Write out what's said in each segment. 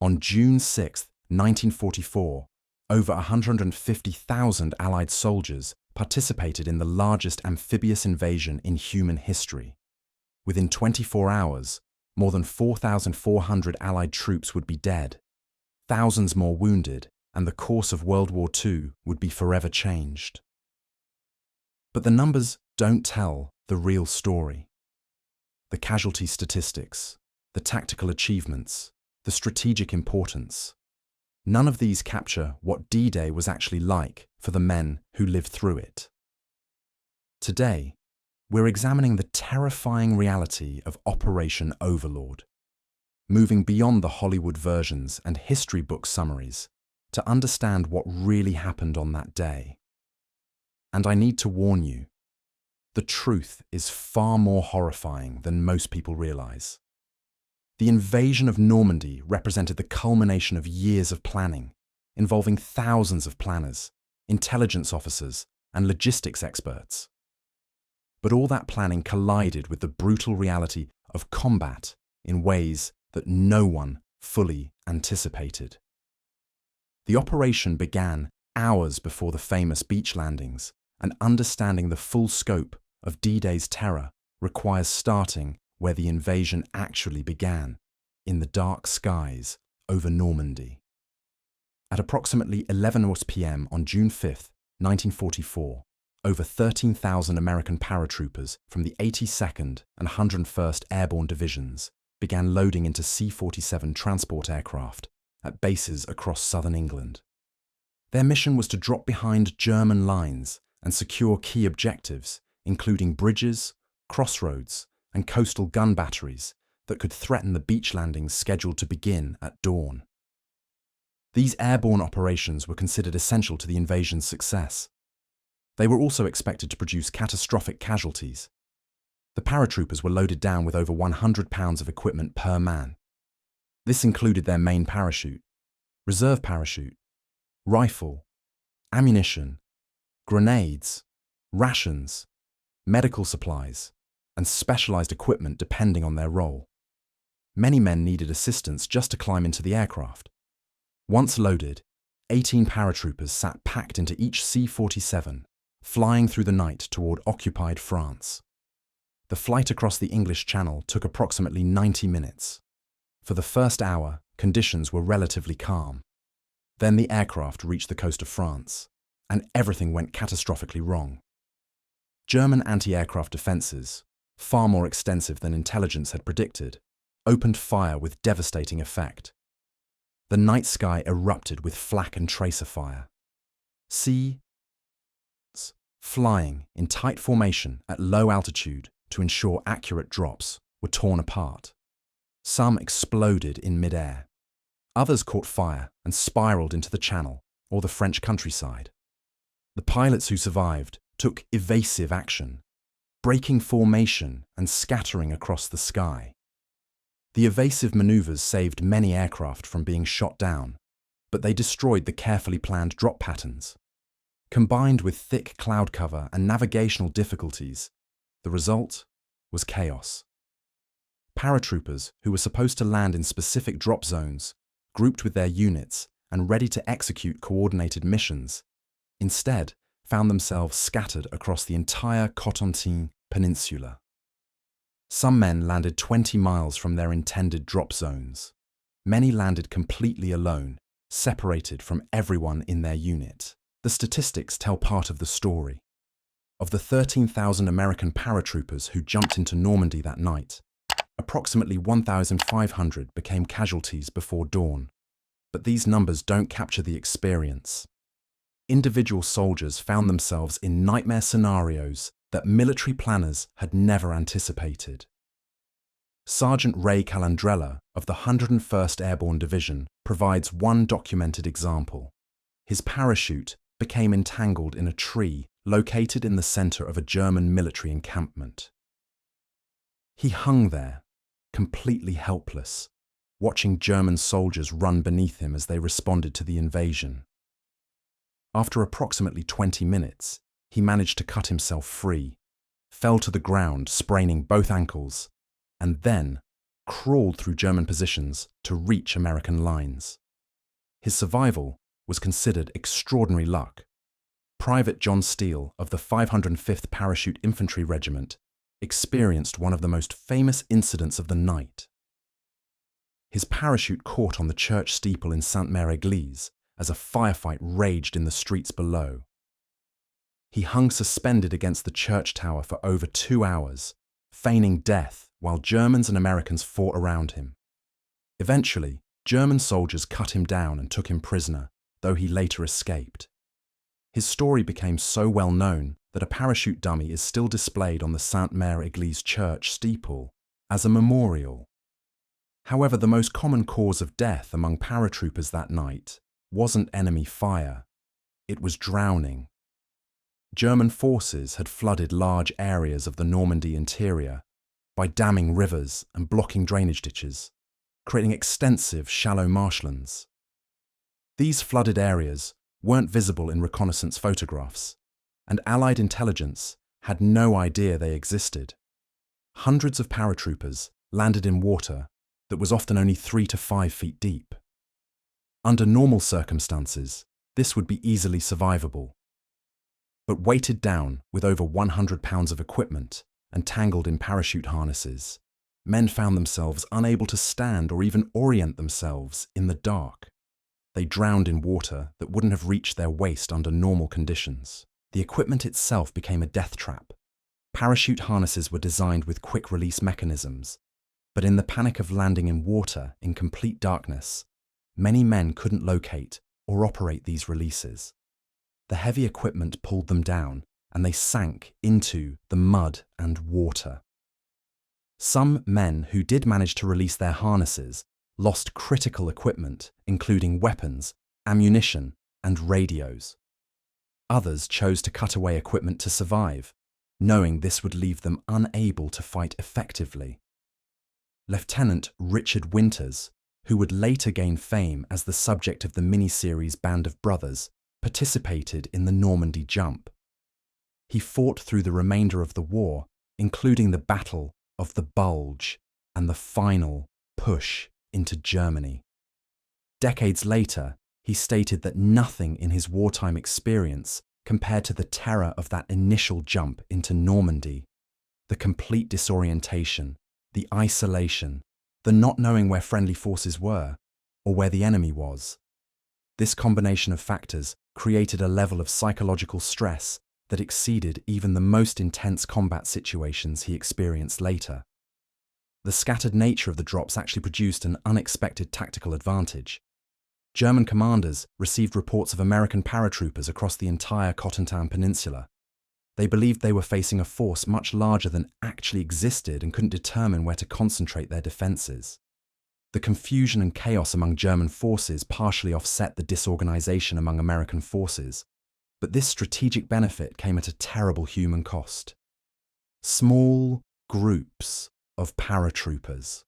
On June 6, 1944, over 150,000 Allied soldiers participated in the largest amphibious invasion in human history. Within 24 hours, more than 4,400 Allied troops would be dead, thousands more wounded, and the course of World War II would be forever changed. But the numbers don't tell the real story. The casualty statistics, the tactical achievements, the strategic importance. None of these capture what D-Day was actually like for the men who lived through it. Today, we're examining the terrifying reality of Operation Overlord, moving beyond the Hollywood versions and history book summaries to understand what really happened on that day. And I need to warn you, the truth is far more horrifying than most people realize. The invasion of Normandy represented the culmination of years of planning, involving thousands of planners, intelligence officers, and logistics experts. But all that planning collided with the brutal reality of combat in ways that no one fully anticipated. The operation began hours before the famous beach landings, and understanding the full scope of D-Day's terror requires starting where the invasion actually began, in the dark skies over Normandy. At approximately 11 p.m. on June 5, 1944, over 13,000 American paratroopers from the 82nd and 101st Airborne Divisions began loading into C-47 transport aircraft at bases across southern England. Their mission was to drop behind German lines and secure key objectives, including bridges, crossroads, and coastal gun batteries that could threaten the beach landings scheduled to begin at dawn. These airborne operations were considered essential to the invasion's success. They were also expected to produce catastrophic casualties. The paratroopers were loaded down with over 100 pounds of equipment per man. This included their main parachute, reserve parachute, rifle, ammunition, grenades, rations, medical supplies, and specialized equipment depending on their role. Many men needed assistance just to climb into the aircraft. Once loaded, 18 paratroopers sat packed into each C-47, flying through the night toward occupied France. The flight across the English Channel took approximately 90 minutes. For the first hour, conditions were relatively calm. Then the aircraft reached the coast of France, and everything went catastrophically wrong. German anti-aircraft defenses, far more extensive than intelligence had predicted, opened fire with devastating effect. The night sky erupted with flak and tracer fire. C flying in tight formation at low altitude to ensure accurate drops were torn apart. Some exploded in mid-air. Others caught fire and spiraled into the Channel or the French countryside. The pilots who survived took evasive action, breaking formation and scattering across the sky. The evasive maneuvers saved many aircraft from being shot down, but they destroyed the carefully planned drop patterns. Combined with thick cloud cover and navigational difficulties, the result was chaos. Paratroopers who were supposed to land in specific drop zones, grouped with their units and ready to execute coordinated missions, instead found themselves scattered across the entire Cotentin Peninsula. Some men landed 20 miles from their intended drop zones. Many landed completely alone, separated from everyone in their unit. The statistics tell part of the story. Of the 13,000 American paratroopers who jumped into Normandy that night, approximately 1,500 became casualties before dawn. But these numbers don't capture the experience. Individual soldiers found themselves in nightmare scenarios that military planners had never anticipated. Sergeant Ray Calandrella of the 101st Airborne Division provides one documented example. His parachute became entangled in a tree located in the center of a German military encampment. He hung there, completely helpless, watching German soldiers run beneath him as they responded to the invasion. After approximately 20 minutes, he managed to cut himself free, fell to the ground, spraining both ankles, and then crawled through German positions to reach American lines. His survival was considered extraordinary luck. Private John Steele of the 505th Parachute Infantry Regiment experienced one of the most famous incidents of the night. His parachute caught on the church steeple in Sainte-Mère-Église as a firefight raged in the streets below. He hung suspended against the church tower for over 2 hours, feigning death while Germans and Americans fought around him. Eventually, German soldiers cut him down and took him prisoner, though he later escaped. His story became so well known that a parachute dummy is still displayed on the Sainte-Mère-Église church steeple as a memorial. However, the most common cause of death among paratroopers that night wasn't enemy fire, it was drowning. German forces had flooded large areas of the Normandy interior by damming rivers and blocking drainage ditches, creating extensive shallow marshlands. These flooded areas weren't visible in reconnaissance photographs, and Allied intelligence had no idea they existed. Hundreds of paratroopers landed in water that was often only 3 to 5 feet deep. Under normal circumstances, this would be easily survivable. But weighted down with over 100 pounds of equipment and tangled in parachute harnesses, men found themselves unable to stand or even orient themselves in the dark. They drowned in water that wouldn't have reached their waist under normal conditions. The equipment itself became a death trap. Parachute harnesses were designed with quick-release mechanisms, but in the panic of landing in water in complete darkness, many men couldn't locate or operate these releases. The heavy equipment pulled them down, and they sank into the mud and water. Some men who did manage to release their harnesses lost critical equipment, including weapons, ammunition, and radios. Others chose to cut away equipment to survive, knowing this would leave them unable to fight effectively. Lieutenant Richard Winters, who would later gain fame as the subject of the miniseries Band of Brothers, participated in the Normandy jump. He fought through the remainder of the war, including the Battle of the Bulge and the final push into Germany. Decades later, he stated that nothing in his wartime experience compared to the terror of that initial jump into Normandy. The complete disorientation, the isolation, the not knowing where friendly forces were or where the enemy was. This combination of factors created a level of psychological stress that exceeded even the most intense combat situations he experienced later. The scattered nature of the drops actually produced an unexpected tactical advantage. German commanders received reports of American paratroopers across the entire Cotentin Peninsula. They believed they were facing a force much larger than actually existed and couldn't determine where to concentrate their defences. The confusion and chaos among German forces partially offset the disorganization among American forces, but this strategic benefit came at a terrible human cost. Small groups of paratroopers,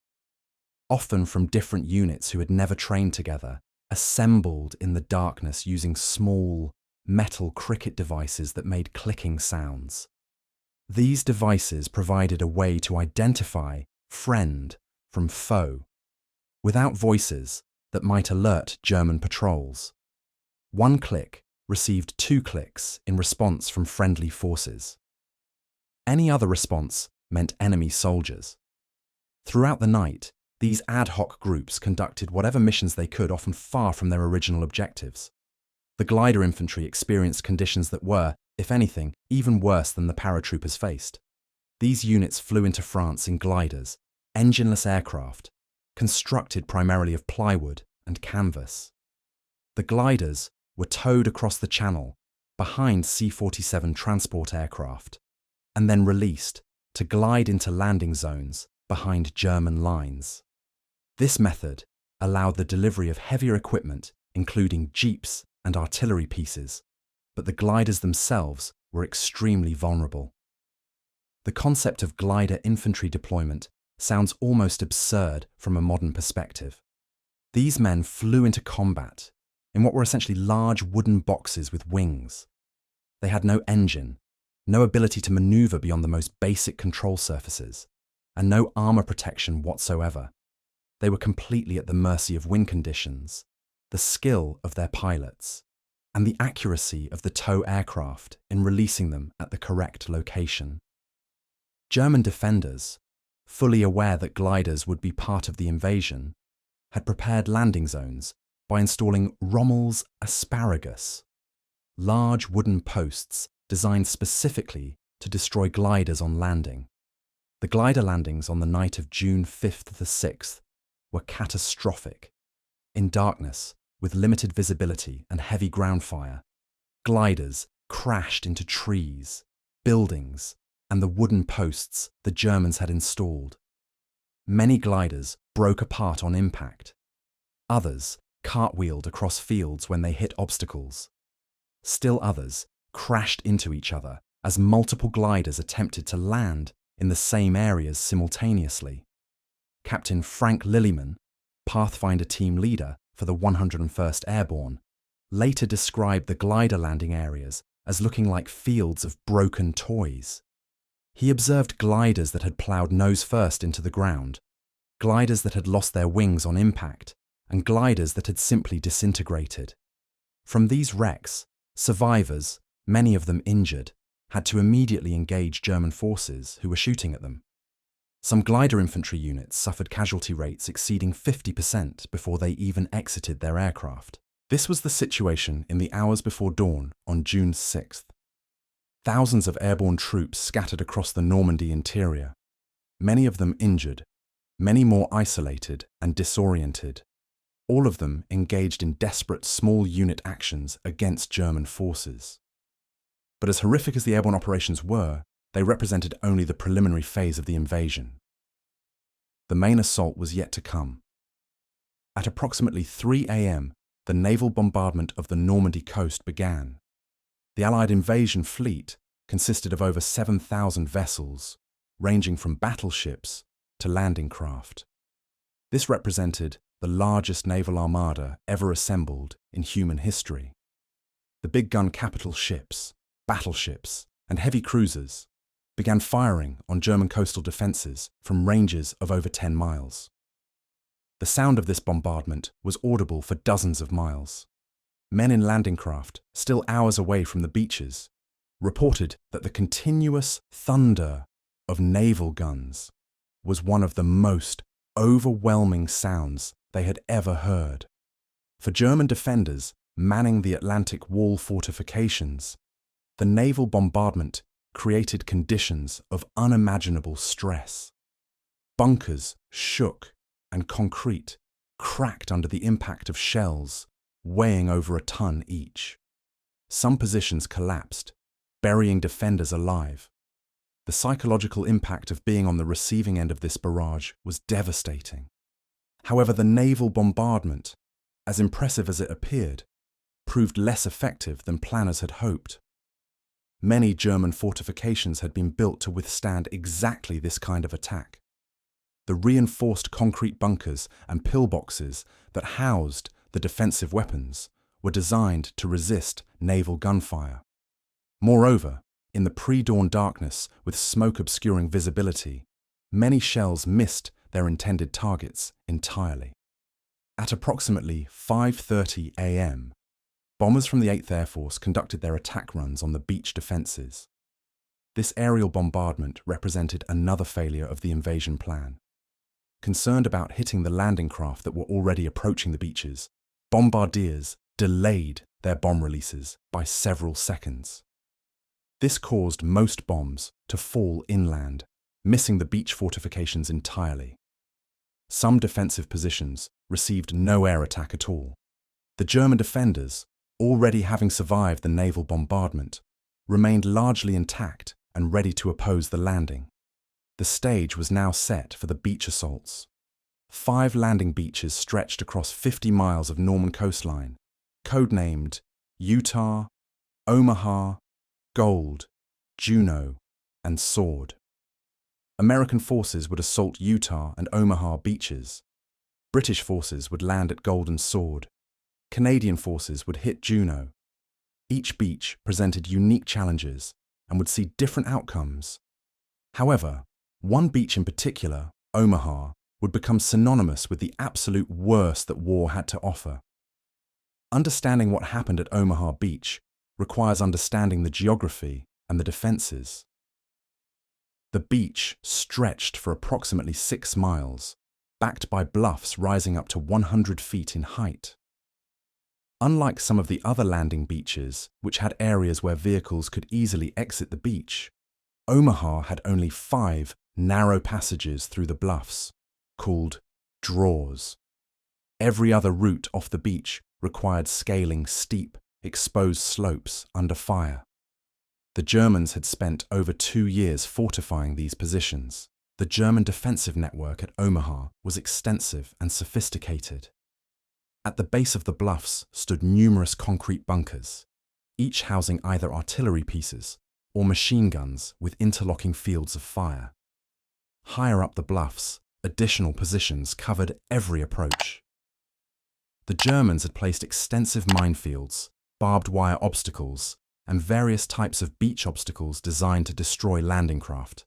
often from different units who had never trained together, assembled in the darkness using small, metal cricket devices that made clicking sounds. These devices provided a way to identify friend from foe, without voices that might alert German patrols. One click received 2 clicks in response from friendly forces. Any other response meant enemy soldiers. Throughout the night, these ad hoc groups conducted whatever missions they could, often far from their original objectives. The glider infantry experienced conditions that were, if anything, even worse than the paratroopers faced. These units flew into France in gliders, engineless aircraft, constructed primarily of plywood and canvas. The gliders were towed across the Channel behind C-47 transport aircraft, and then released to glide into landing zones behind German lines. This method allowed the delivery of heavier equipment, including jeeps and artillery pieces, but the gliders themselves were extremely vulnerable. The concept of glider infantry deployment sounds almost absurd from a modern perspective. These men flew into combat in what were essentially large wooden boxes with wings. They had no engine, no ability to maneuver beyond the most basic control surfaces, and no armor protection whatsoever. They were completely at the mercy of wind conditions, the skill of their pilots, and the accuracy of the tow aircraft in releasing them at the correct location. German defenders, fully aware that gliders would be part of the invasion, had prepared landing zones by installing Rommel's asparagus, large wooden posts designed specifically to destroy gliders on landing. The glider landings on the night of June 5th to the 6th were catastrophic. In darkness, with limited visibility and heavy ground fire, gliders crashed into trees, buildings, and the wooden posts the Germans had installed. Many gliders broke apart on impact. Others cartwheeled across fields when they hit obstacles. Still others crashed into each other as multiple gliders attempted to land in the same areas simultaneously. Captain Frank Lillyman, Pathfinder team leader for the 101st Airborne, later described the glider landing areas as looking like fields of broken toys. He observed gliders that had ploughed nose first into the ground, gliders that had lost their wings on impact, and gliders that had simply disintegrated. From these wrecks, survivors, many of them injured, had to immediately engage German forces who were shooting at them. Some glider infantry units suffered casualty rates exceeding 50% before they even exited their aircraft. This was the situation in the hours before dawn on June 6th. Thousands of airborne troops scattered across the Normandy interior, many of them injured, many more isolated and disoriented, all of them engaged in desperate small unit actions against German forces. But as horrific as the airborne operations were, they represented only the preliminary phase of the invasion. The main assault was yet to come. At approximately 3 a.m., the naval bombardment of the Normandy coast began. The Allied invasion fleet consisted of over 7,000 vessels, ranging from battleships to landing craft. This represented the largest naval armada ever assembled in human history. The big gun capital ships, battleships, and heavy cruisers began firing on German coastal defences from ranges of over 10 miles. The sound of this bombardment was audible for dozens of miles. Men in landing craft, still hours away from the beaches, reported that the continuous thunder of naval guns was one of the most overwhelming sounds they had ever heard. For German defenders manning the Atlantic Wall fortifications, the naval bombardment created conditions of unimaginable stress. Bunkers shook and concrete cracked under the impact of shells weighing over a ton each. Some positions collapsed, burying defenders alive. The psychological impact of being on the receiving end of this barrage was devastating. However, the naval bombardment, as impressive as it appeared, proved less effective than planners had hoped. Many German fortifications had been built to withstand exactly this kind of attack. The reinforced concrete bunkers and pillboxes that housed the defensive weapons were designed to resist naval gunfire. Moreover, in the pre-dawn darkness with smoke obscuring visibility, many shells missed their intended targets entirely. At approximately 5:30 a.m., bombers from the 8th Air Force conducted their attack runs on the beach defences. This aerial bombardment represented another failure of the invasion plan. Concerned about hitting the landing craft that were already approaching the beaches, bombardiers delayed their bomb releases by several seconds. This caused most bombs to fall inland, missing the beach fortifications entirely. Some defensive positions received no air attack at all. The German defenders, already having survived the naval bombardment, remained largely intact and ready to oppose the landing. The stage was now set for the beach assaults. 5 landing beaches stretched across 50 miles of Norman coastline, codenamed Utah, Omaha, Gold, Juno, and Sword. American forces would assault Utah and Omaha beaches. British forces would land at Gold and Sword. Canadian forces would hit Juno. Each beach presented unique challenges and would see different outcomes. However, One beach in particular, Omaha, would become synonymous with the absolute worst that war had to offer. Understanding what happened at Omaha Beach requires understanding the geography and the defenses. The beach stretched for approximately 6 miles, backed by bluffs rising up to 100 feet in height. Unlike some of the other landing beaches, which had areas where vehicles could easily exit the beach, Omaha had only 5 narrow passages through the bluffs, called draws. Every other route off the beach required scaling steep, exposed slopes under fire. The Germans had spent over 2 years fortifying these positions. The German defensive network at Omaha was extensive and sophisticated. At the base of the bluffs stood numerous concrete bunkers, each housing either artillery pieces or machine guns with interlocking fields of fire. Higher up the bluffs, additional positions covered every approach. The Germans had placed extensive minefields, barbed wire obstacles, and various types of beach obstacles designed to destroy landing craft.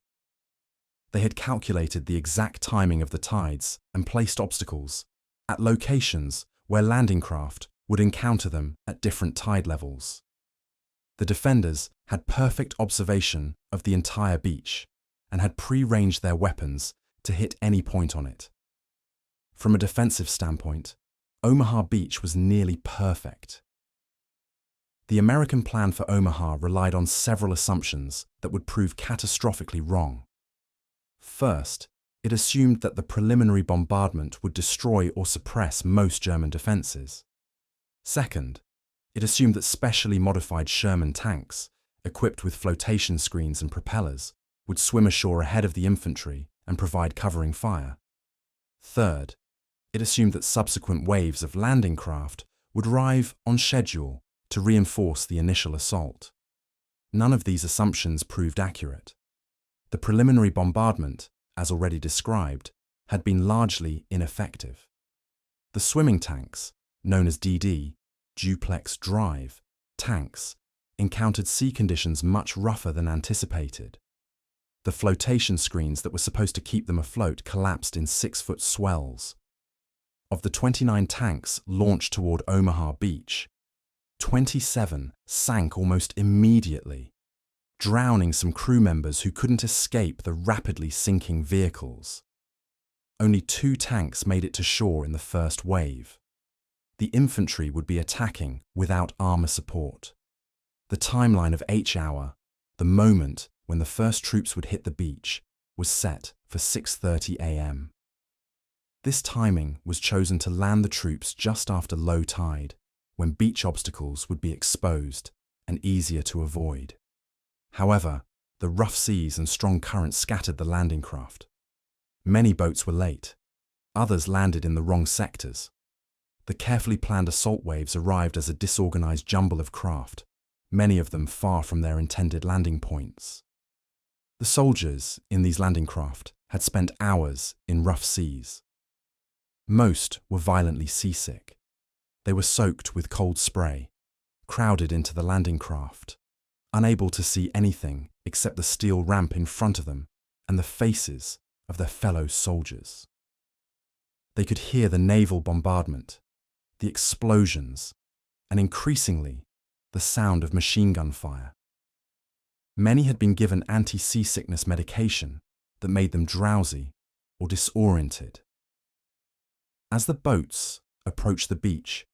They had calculated the exact timing of the tides and placed obstacles at locations where landing craft would encounter them at different tide levels. The defenders had perfect observation of the entire beach and had pre-ranged their weapons to hit any point on it. From a defensive standpoint, Omaha Beach was nearly perfect. The American plan for Omaha relied on several assumptions that would prove catastrophically wrong. First, it assumed that the preliminary bombardment would destroy or suppress most German defenses. Second, it assumed that specially modified Sherman tanks, equipped with flotation screens and propellers, would swim ashore ahead of the infantry and provide covering fire. Third, it assumed that subsequent waves of landing craft would arrive on schedule to reinforce the initial assault. None of these assumptions proved accurate. The preliminary bombardment, as already described, had been largely ineffective. The swimming tanks, known as DD, duplex drive, tanks, encountered sea conditions much rougher than anticipated. The flotation screens that were supposed to keep them afloat collapsed in 6-foot swells. Of the 29 tanks launched toward Omaha Beach, 27 sank almost immediately, drowning some crew members who couldn't escape the rapidly sinking vehicles. Only 2 tanks made it to shore in the first wave. The infantry would be attacking without armor support. The timeline of H-hour, the moment when the first troops would hit the beach, was set for 6:30 a.m. This timing was chosen to land the troops just after low tide, when beach obstacles would be exposed and easier to avoid. However, the rough seas and strong currents scattered the landing craft. Many boats were late. Others landed in the wrong sectors. The carefully planned assault waves arrived as a disorganized jumble of craft, many of them far from their intended landing points. The soldiers in these landing craft had spent hours in rough seas. Most were violently seasick. They were soaked with cold spray, crowded into the landing craft, unable to see anything except the steel ramp in front of them and the faces of their fellow soldiers. They could hear the naval bombardment, the explosions, and increasingly, the sound of machine gun fire. Many had been given anti-seasickness medication that made them drowsy or disoriented. As the boats approached the beach,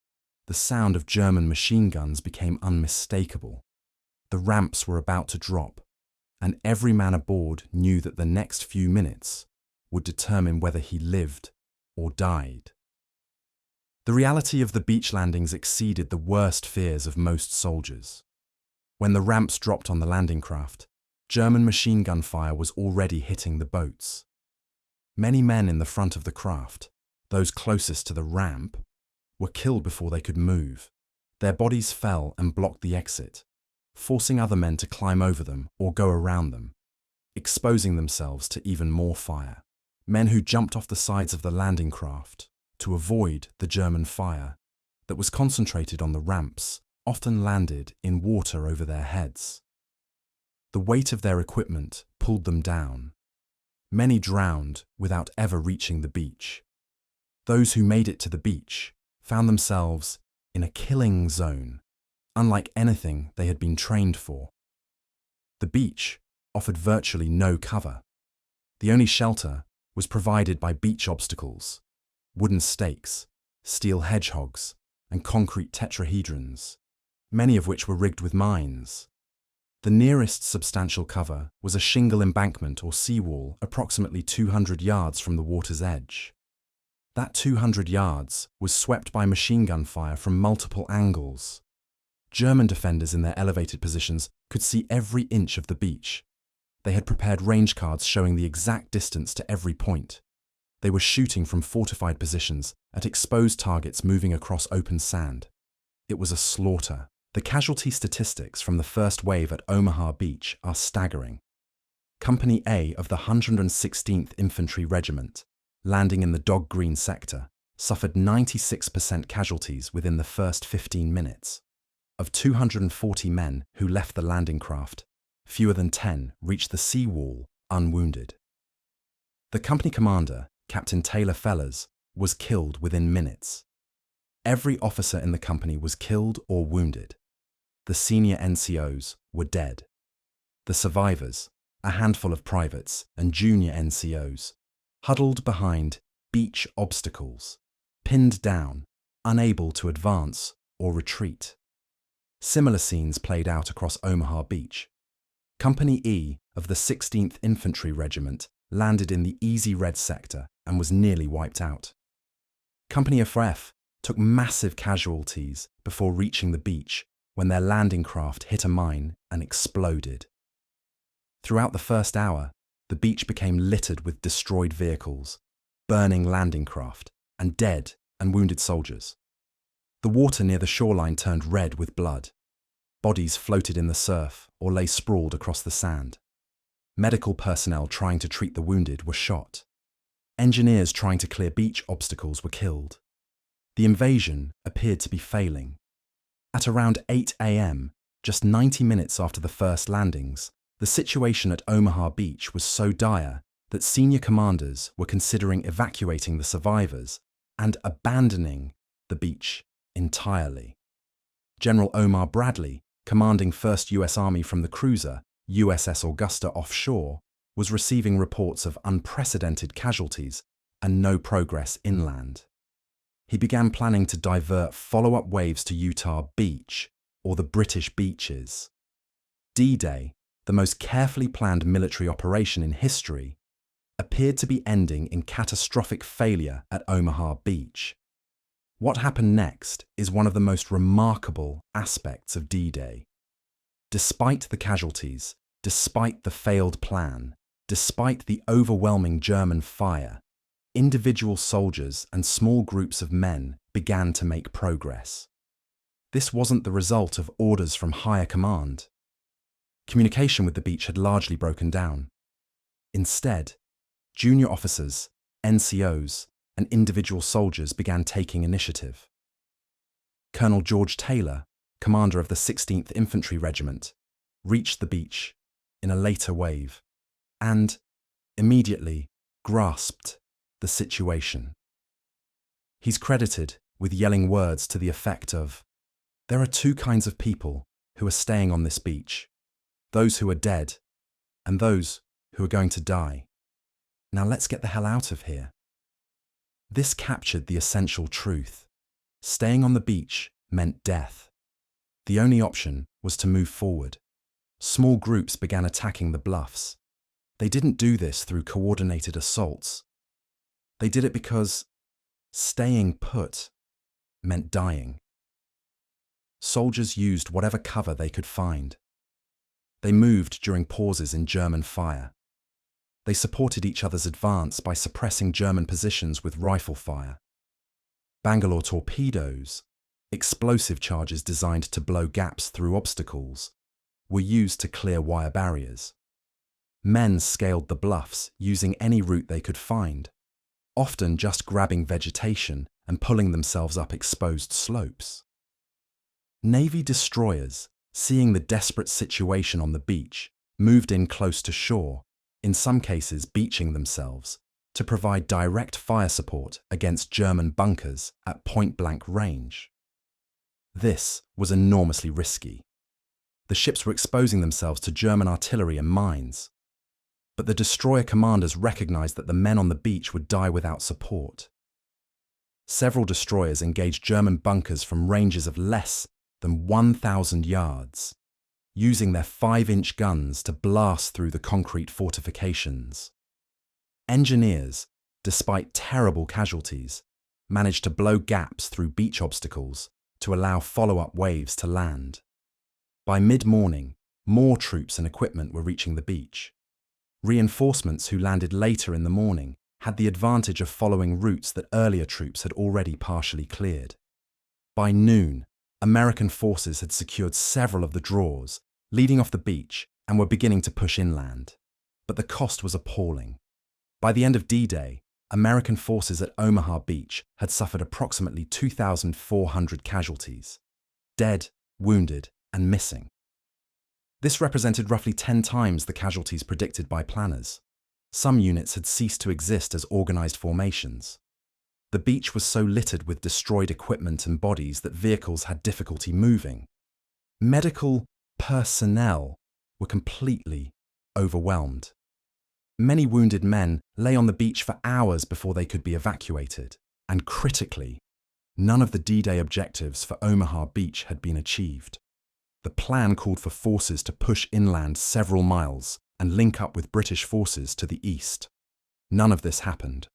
the sound of German machine guns became unmistakable. The ramps were about to drop, and every man aboard knew that the next few minutes would determine whether he lived or died. The reality of the beach landings exceeded the worst fears of most soldiers. When the ramps dropped on the landing craft, German machine gun fire was already hitting the boats. Many men in the front of the craft, those closest to the ramp, were killed before they could move. Their bodies fell and blocked the exit, forcing other men to climb over them or go around them, exposing themselves to even more fire. Men who jumped off the sides of the landing craft to avoid the German fire that was concentrated on the ramps often landed in water over their heads. The weight of their equipment pulled them down. Many drowned without ever reaching the beach. Those who made it to the beach found themselves in a killing zone, unlike anything they had been trained for. The beach offered virtually no cover. The only shelter was provided by beach obstacles, wooden stakes, steel hedgehogs, and concrete tetrahedrons, many of which were rigged with mines. The nearest substantial cover was a shingle embankment or seawall approximately 200 yards from the water's edge. That 200 yards was swept by machine gun fire from multiple angles. German defenders in their elevated positions could see every inch of the beach. They had prepared range cards showing the exact distance to every point. They were shooting from fortified positions at exposed targets moving across open sand. It was a slaughter. The casualty statistics from the first wave at Omaha Beach are staggering. Company A of the 116th Infantry Regiment, landing in the Dog Green sector, suffered 96% casualties within the first 15 minutes. Of 240 men who left the landing craft, fewer than 10 reached the seawall unwounded. The company commander, Captain Taylor Fellers, was killed within minutes. Every officer in the company was killed or wounded. The senior NCOs were dead. The survivors, a handful of privates and junior NCOs, huddled behind beach obstacles, pinned down, unable to advance or retreat. Similar scenes played out across Omaha Beach. Company E of the 16th Infantry Regiment landed in the Easy Red sector and was nearly wiped out. Company F took massive casualties before reaching the beach when their landing craft hit a mine and exploded. Throughout the first hour, the beach became littered with destroyed vehicles, burning landing craft, and dead and wounded soldiers. The water near the shoreline turned red with blood. Bodies floated in the surf or lay sprawled across the sand. Medical personnel trying to treat the wounded were shot. Engineers trying to clear beach obstacles were killed. The invasion appeared to be failing. At around 8 a.m., just 90 minutes after the first landings, the situation at Omaha Beach was so dire that senior commanders were considering evacuating the survivors and abandoning the beach entirely. General Omar Bradley, commanding 1st U.S. Army from the cruiser USS Augusta offshore, was receiving reports of unprecedented casualties and no progress inland. He began planning to divert follow-up waves to Utah Beach, or the British beaches. D-Day, the most carefully planned military operation in history, appeared to be ending in catastrophic failure at Omaha Beach. What happened next is one of the most remarkable aspects of D-Day. Despite the casualties, despite the failed plan, despite the overwhelming German fire, individual soldiers and small groups of men began to make progress. This wasn't the result of orders from higher command. Communication with the beach had largely broken down. Instead, junior officers, NCOs, and individual soldiers began taking initiative. Colonel George Taylor, commander of the 16th Infantry Regiment, reached the beach in a later wave and immediately grasped the situation. He's credited with yelling words to the effect of, "There are two kinds of people who are staying on this beach, those who are dead and those who are going to die. Now let's get the hell out of here." This captured the essential truth. Staying on the beach meant death. The only option was to move forward. Small groups began attacking the bluffs. They didn't do this through coordinated assaults. They did it because staying put meant dying. Soldiers used whatever cover they could find. They moved during pauses in German fire. They supported each other's advance by suppressing German positions with rifle fire. Bangalore torpedoes, explosive charges designed to blow gaps through obstacles, were used to clear wire barriers. Men scaled the bluffs using any route they could find, often just grabbing vegetation and pulling themselves up exposed slopes. Navy destroyers, seeing the desperate situation on the beach, moved in close to shore, in some cases beaching themselves, to provide direct fire support against German bunkers at point-blank range. This was enormously risky. The ships were exposing themselves to German artillery and mines, but the destroyer commanders recognized that the men on the beach would die without support. Several destroyers engaged German bunkers from ranges of less than 1,000 yards, using their 5-inch guns to blast through the concrete fortifications. Engineers, despite terrible casualties, managed to blow gaps through beach obstacles to allow follow-up waves to land. By mid-morning, more troops and equipment were reaching the beach. Reinforcements who landed later in the morning had the advantage of following routes that earlier troops had already partially cleared. By noon, American forces had secured several of the draws, leading off the beach, and were beginning to push inland. But the cost was appalling. By the end of D-Day, American forces at Omaha Beach had suffered approximately 2,400 casualties, dead, wounded, and missing. This represented roughly 10 times the casualties predicted by planners. Some units had ceased to exist as organized formations. The beach was so littered with destroyed equipment and bodies that vehicles had difficulty moving. Medical personnel were completely overwhelmed. Many wounded men lay on the beach for hours before they could be evacuated, and critically, none of the D-Day objectives for Omaha Beach had been achieved. The plan called for forces to push inland several miles and link up with British forces to the east. None of this happened.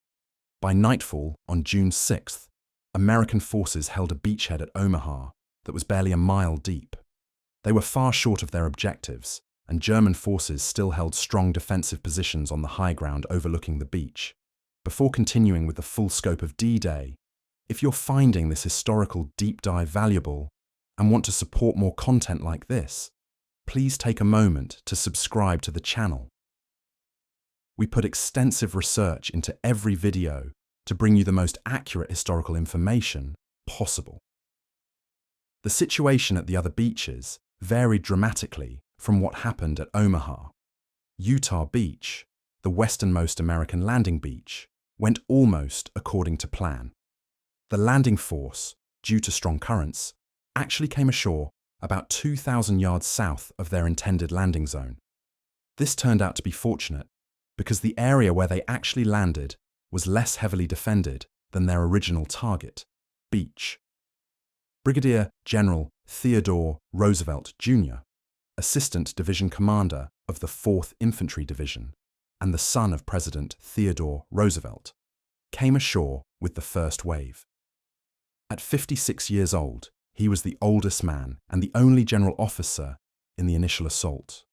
By nightfall on June 6th, American forces held a beachhead at Omaha that was barely a mile deep. They were far short of their objectives, and German forces still held strong defensive positions on the high ground overlooking the beach. Before continuing with the full scope of D-Day, if you're finding this historical deep dive valuable and want to support more content like this, please take a moment to subscribe to the channel. We put extensive research into every video to bring you the most accurate historical information possible. The situation at the other beaches varied dramatically from what happened at Omaha. Utah Beach, the westernmost American landing beach, went almost according to plan. The landing force, due to strong currents, actually came ashore about 2,000 yards south of their intended landing zone. This turned out to be fortunate because the area where they actually landed was less heavily defended than their original target, beach. Brigadier General Theodore Roosevelt, Jr., Assistant Division Commander of the 4th Infantry Division and the son of President Theodore Roosevelt, came ashore with the first wave. At 56 years old, he was the oldest man and the only general officer in the initial assault.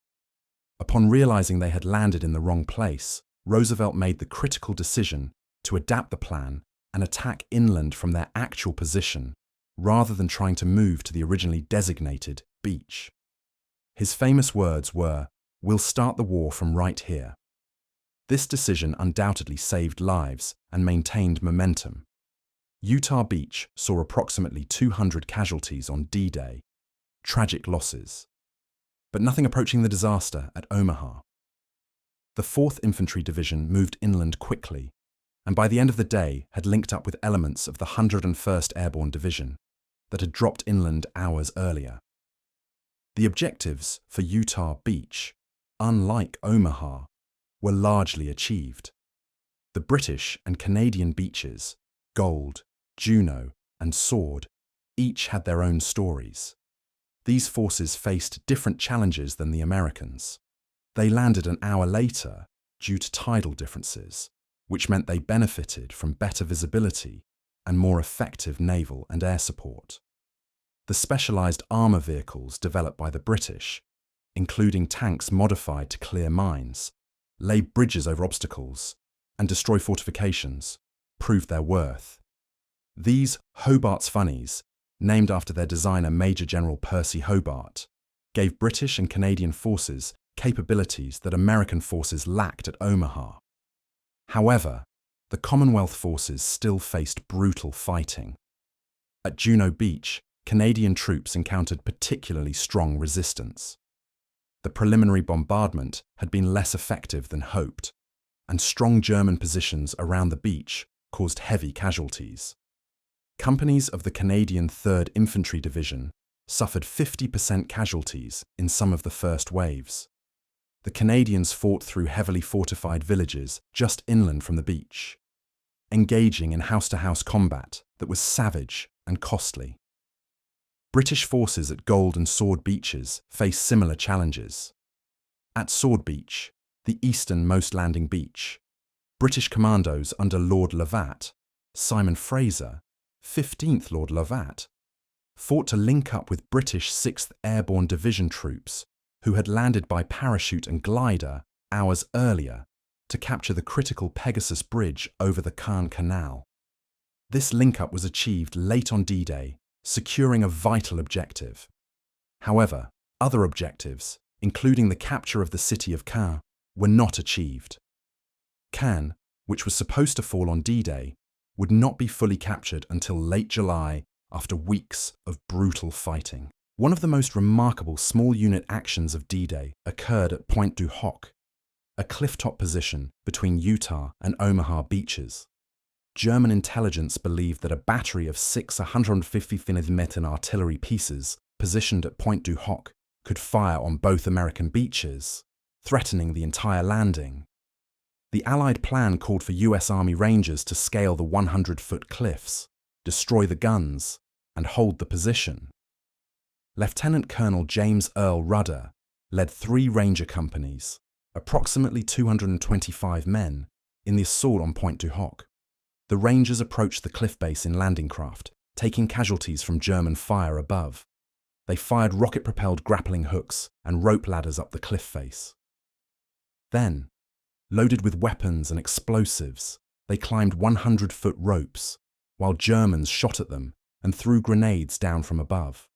Upon realizing they had landed in the wrong place, Roosevelt made the critical decision to adapt the plan and attack inland from their actual position rather than trying to move to the originally designated beach. His famous words were, "We'll start the war from right here." This decision undoubtedly saved lives and maintained momentum. Utah Beach saw approximately 200 casualties on D-Day, tragic losses, but nothing approaching the disaster at Omaha. The 4th Infantry Division moved inland quickly, and by the end of the day had linked up with elements of the 101st Airborne Division that had dropped inland hours earlier. The objectives for Utah Beach, unlike Omaha, were largely achieved. The British and Canadian beaches, Gold, Juno, and Sword, each had their own stories. These forces faced different challenges than the Americans. They landed an hour later due to tidal differences, which meant they benefited from better visibility and more effective naval and air support. The specialized armor vehicles developed by the British, including tanks modified to clear mines, lay bridges over obstacles, and destroy fortifications, proved their worth. These Hobart's Funnies, named after their designer Major General Percy Hobart, gave British and Canadian forces capabilities that American forces lacked at Omaha. However, the Commonwealth forces still faced brutal fighting. At Juno Beach, Canadian troops encountered particularly strong resistance. the preliminary bombardment had been less effective than hoped, and strong German positions around the beach caused heavy casualties. Companies of the Canadian 3rd Infantry Division suffered 50% casualties in some of the first waves. The Canadians fought through heavily fortified villages just inland from the beach, engaging in house-to-house combat that was savage and costly. British forces at Gold and Sword Beaches faced similar challenges. At Sword Beach, the easternmost landing beach, British commandos under Lord Lovat, Simon Fraser, 15th Lord Lovat, fought to link up with British 6th Airborne Division troops who had landed by parachute and glider hours earlier to capture the critical Pegasus Bridge over the Caen Canal. This link-up was achieved late on D-Day, securing a vital objective. However, other objectives, including the capture of the city of Caen, were not achieved. Caen, which was supposed to fall on D-Day, would not be fully captured until late July after weeks of brutal fighting. One of the most remarkable small unit actions of D-Day occurred at Pointe du Hoc, a clifftop position between Utah and Omaha beaches. German intelligence believed that a battery of 6 150 mm artillery pieces positioned at Pointe du Hoc could fire on both American beaches, threatening the entire landing. The Allied plan called for US Army Rangers to scale the 100-foot cliffs, destroy the guns, and hold the position. Lieutenant Colonel James Earl Rudder led 3 Ranger companies, approximately 225 men, in the assault on Pointe du Hoc. The Rangers approached the cliff base in landing craft, taking casualties from German fire above. They fired rocket-propelled grappling hooks and rope ladders up the cliff face. Then, loaded with weapons and explosives, they climbed 100-foot ropes, while Germans shot at them and threw grenades down from above.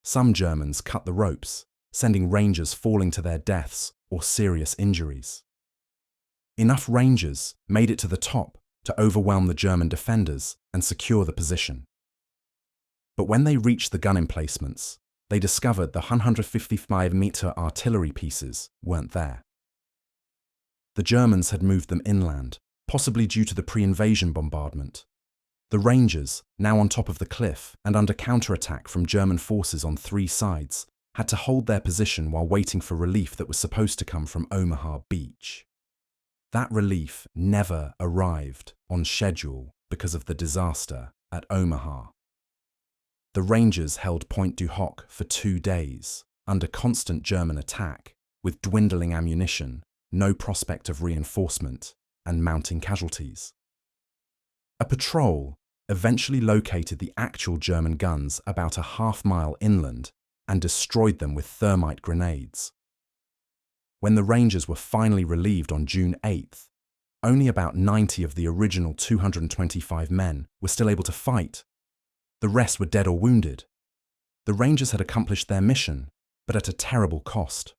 Some Germans cut the ropes, sending Rangers falling to their deaths or serious injuries. Enough Rangers made it to the top to overwhelm the German defenders and secure the position. But when they reached the gun emplacements, they discovered the 155-meter artillery pieces weren't there. The Germans had moved them inland, possibly due to the pre-invasion bombardment. The Rangers, now on top of the cliff and under counterattack from German forces on 3 sides, had to hold their position while waiting for relief that was supposed to come from Omaha Beach. That relief never arrived on schedule because of the disaster at Omaha. The Rangers held Pointe du Hoc for 2 days, under constant German attack, with dwindling ammunition, no prospect of reinforcement, and mounting casualties. A patrol eventually located the actual German guns about a half-mile inland and destroyed them with thermite grenades. When the Rangers were finally relieved on June 8th, only about 90 of the original 225 men were still able to fight. The rest were dead or wounded. The Rangers had accomplished their mission, but at a terrible cost.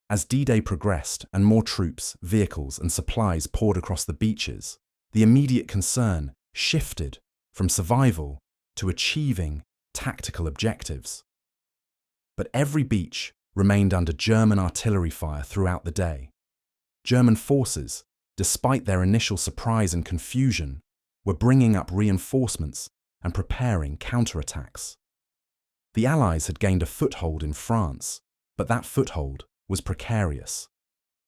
As D-Day progressed and more troops, vehicles, and supplies poured across the beaches, the immediate concern shifted from survival to achieving tactical objectives. But every beach remained under German artillery fire throughout the day. German forces, despite their initial surprise and confusion, were bringing up reinforcements and preparing counterattacks. The Allies had gained a foothold in France, but that foothold was precarious.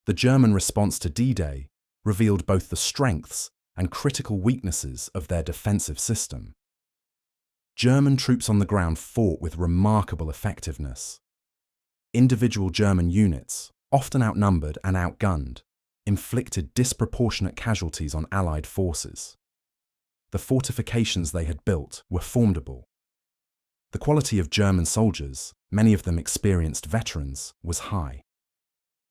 The German response to D-Day revealed both the strengths and critical weaknesses of their defensive system. German troops on the ground fought with remarkable effectiveness. Individual German units, often outnumbered and outgunned, inflicted disproportionate casualties on Allied forces. The fortifications they had built were formidable. The quality of German soldiers, many of them experienced veterans, was high.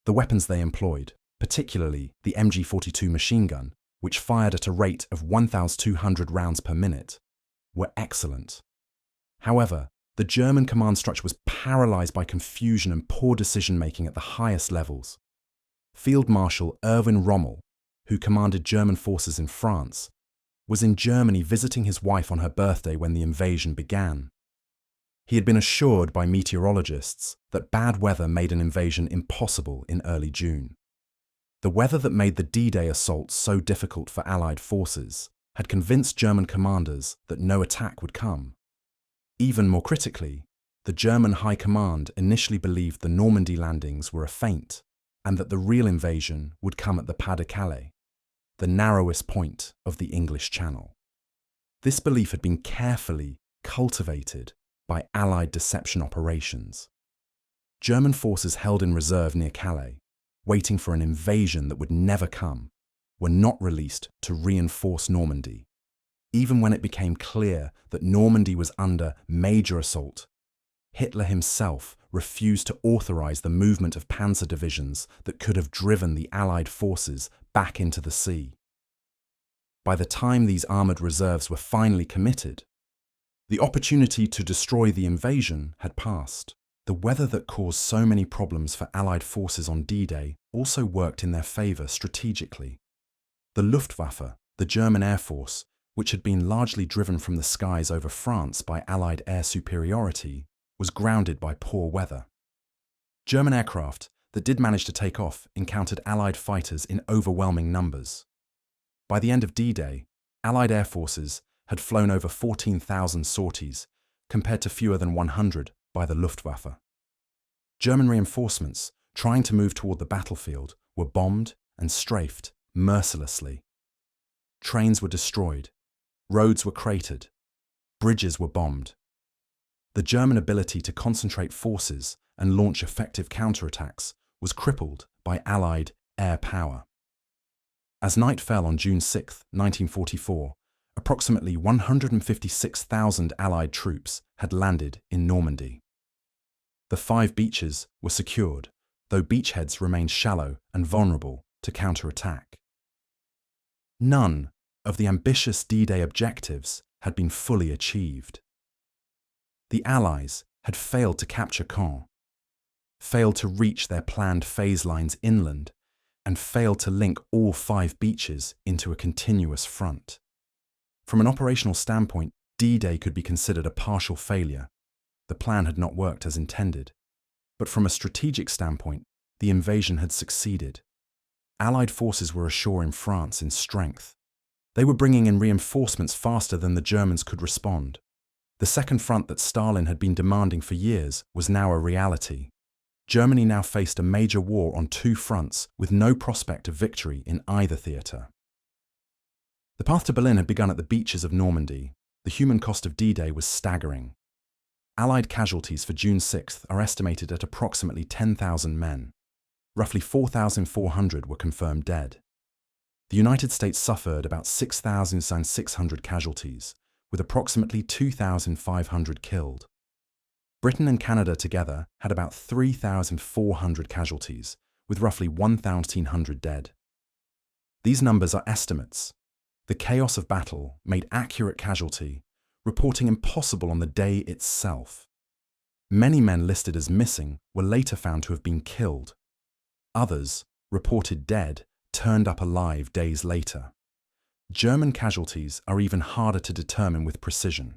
The weapons they employed, particularly the MG-42 machine gun, which fired at a rate of 1,200 rounds per minute, were excellent. However, the German command structure was paralyzed by confusion and poor decision-making at the highest levels. Field Marshal Erwin Rommel, who commanded German forces in France, was in Germany visiting his wife on her birthday when the invasion began. He had been assured by meteorologists that bad weather made an invasion impossible in early June. The weather that made the D-Day assault so difficult for Allied forces had convinced German commanders that no attack would come. Even more critically, the German High Command initially believed the Normandy landings were a feint and that the real invasion would come at the Pas de Calais, the narrowest point of the English Channel. This belief had been carefully cultivated by Allied deception operations. German forces held in reserve near Calais, waiting for an invasion that would never come, were not released to reinforce Normandy. Even when it became clear that Normandy was under major assault, Hitler himself refused to authorize the movement of panzer divisions that could have driven the Allied forces back into the sea. By the time these armoured reserves were finally committed, the opportunity to destroy the invasion had passed. The weather that caused so many problems for Allied forces on D-Day also worked in their favour strategically. The Luftwaffe, the German Air Force, which had been largely driven from the skies over France by Allied air superiority, was grounded by poor weather. German aircraft that did manage to take off encountered Allied fighters in overwhelming numbers. By the end of D-Day, Allied air forces had flown over 14,000 sorties, compared to fewer than 100 by the Luftwaffe. German reinforcements, trying to move toward the battlefield, were bombed and strafed mercilessly. Trains were destroyed, roads were cratered, bridges were bombed. The German ability to concentrate forces and launch effective counterattacks was crippled by Allied air power. As night fell on June 6, 1944, approximately 156,000 Allied troops had landed in Normandy. The 5 beaches were secured, though beachheads remained shallow and vulnerable to counterattack. None of the ambitious D-Day objectives had been fully achieved. The Allies had failed to capture Caen, failed to reach their planned phase lines inland, and failed to link all 5 beaches into a continuous front. From an operational standpoint, D-Day could be considered a partial failure. The plan had not worked as intended. But from a strategic standpoint, the invasion had succeeded. Allied forces were ashore in France in strength. They were bringing in reinforcements faster than the Germans could respond. The second front that Stalin had been demanding for years was now a reality. Germany now faced a major war on 2 fronts with no prospect of victory in either theatre. The path to Berlin had begun at the beaches of Normandy. The human cost of D-Day was staggering. Allied casualties for June 6th are estimated at approximately 10,000 men. Roughly 4,400 were confirmed dead. The United States suffered about 6,600 casualties, with approximately 2,500 killed. Britain and Canada together had about 3,400 casualties, with roughly 1,100 dead. These numbers are estimates. The chaos of battle made accurate casualty reporting impossible on the day itself. Many men listed as missing were later found to have been killed. Others, reported dead, turned up alive days later. German casualties are even harder to determine with precision.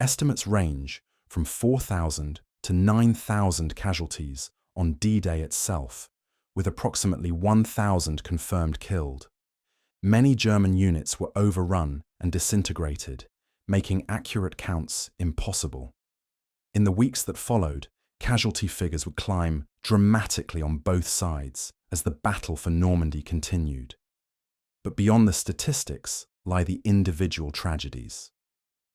Estimates range from 4,000 to 9,000 casualties on D-Day itself, with approximately 1,000 confirmed killed. Many German units were overrun and disintegrated, making accurate counts impossible. In the weeks that followed, casualty figures would climb dramatically on both sides as the battle for Normandy continued. But beyond the statistics lie the individual tragedies.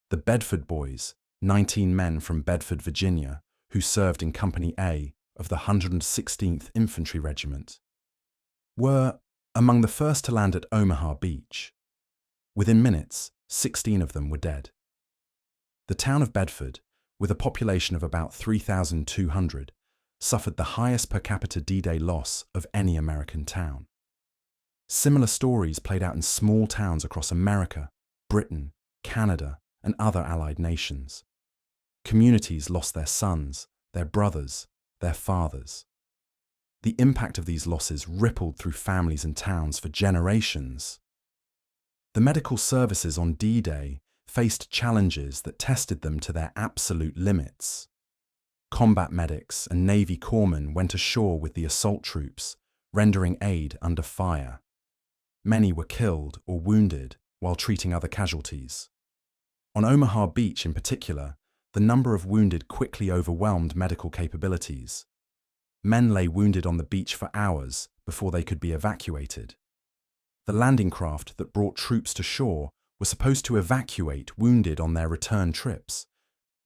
The Bedford Boys, 19 men from Bedford, Virginia, who served in Company A of the 116th Infantry Regiment, were among the first to land at Omaha Beach. Within minutes, 16 of them were dead. The town of Bedford, with a population of about 3,200, suffered the highest per capita D-Day loss of any American town. Similar stories played out in small towns across America, Britain, Canada, and other Allied nations. Communities lost their sons, their brothers, their fathers. The impact of these losses rippled through families and towns for generations. The medical services on D-Day faced challenges that tested them to their absolute limits. Combat medics and Navy corpsmen went ashore with the assault troops, rendering aid under fire. Many were killed or wounded while treating other casualties. On Omaha Beach in particular, the number of wounded quickly overwhelmed medical capabilities. Men lay wounded on the beach for hours before they could be evacuated. The landing craft that brought troops to shore were supposed to evacuate wounded on their return trips,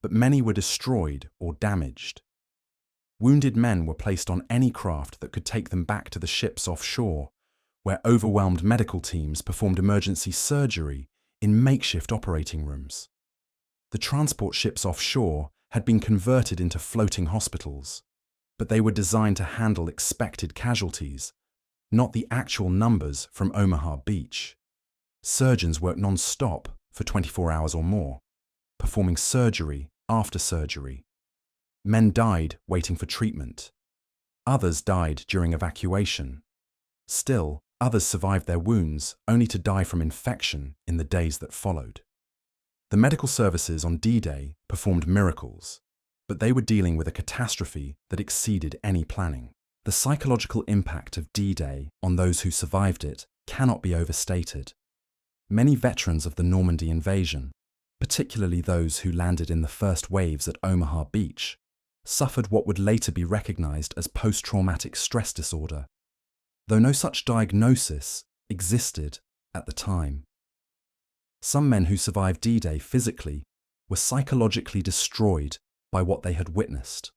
but many were destroyed or damaged. Wounded men were placed on any craft that could take them back to the ships offshore, where overwhelmed medical teams performed emergency surgery in makeshift operating rooms. The transport ships offshore had been converted into floating hospitals, but they were designed to handle expected casualties, not the actual numbers from Omaha Beach. Surgeons worked non-stop for 24 hours or more, performing surgery after surgery. Men died waiting for treatment. Others died during evacuation. Still, others survived their wounds only to die from infection in the days that followed. The medical services on D-Day performed miracles, but they were dealing with a catastrophe that exceeded any planning. The psychological impact of D-Day on those who survived it cannot be overstated. Many veterans of the Normandy invasion, particularly those who landed in the first waves at Omaha Beach, suffered what would later be recognized as post-traumatic stress disorder, though no such diagnosis existed at the time. Some men who survived D-Day physically were psychologically destroyed by what they had witnessed.